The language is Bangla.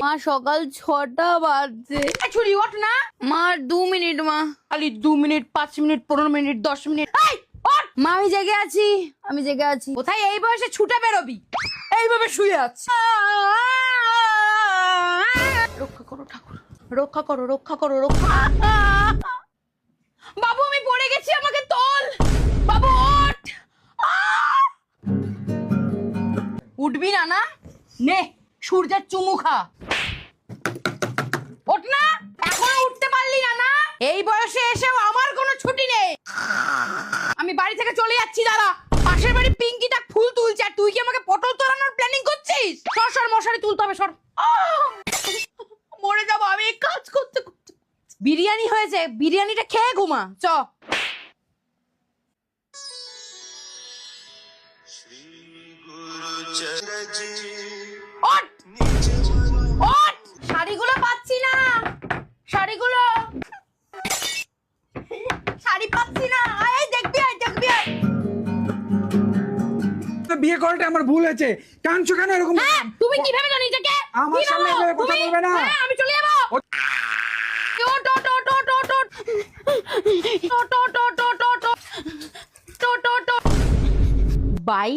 মা সকাল 6টা বাজছে। ছুরি ওঠ না। মা 2 মিনিট মা। খালি 2 মিনিট 5 মিনিট 15 মিনিট 10 মিনিট। এই ওঠ। মা আমি জেগে আছি। কোথায় এই বয়সে ছুটে বেরোবি? এইভাবে শুয়ে আছি। রক্ষা করো ঠাকুর, রক্ষা করো, রক্ষা করো, রক্ষা। বাবু আমি পড়ে গেছি, আমাকে তোল। বাবু ওঠ। উঠবি না না? নে সূর্যের চুমু খা। ওঠ না, এখনো উঠতে পারলি না না? এই বয়সে এসেও আমার কোনো ছুটি নেই। আমি বাড়ি থেকে চলে যাচ্ছি, দাঁড়া। পাশের বাড়ি পিঙ্কিটা ফুল তুলছে আর তুই কি আমাকে পটল তোলানোর প্ল্যানিং করছিস? সর সর, মশারি তুলতে হবে, সর। মরে যাবো আমি এই কাজ করতে করতে। বিরিয়ানি হয়েছে, বিরিয়ানিটা খেয়ে ঘুমা। চ ওঠ, ওঠ। শাড়িগুলো পাচ্ছি না, শাড়িগুলো, শাড়ি পাচ্ছি না। এই দেখবি, দেখবি। বিয়ে করাটা আমার ভুল হয়েছে। কাঁদছো কেন এরকম? হ্যাঁ, তুমি কিভাবে জানো নিজেকে? আমার সামনে এভাবে কথা বলবে না। হ্যাঁ, আমি চলে যাবো। ওট ওট ওট ওট ওট ওট ওট ওট ওট ওট ওট ওট। বাই।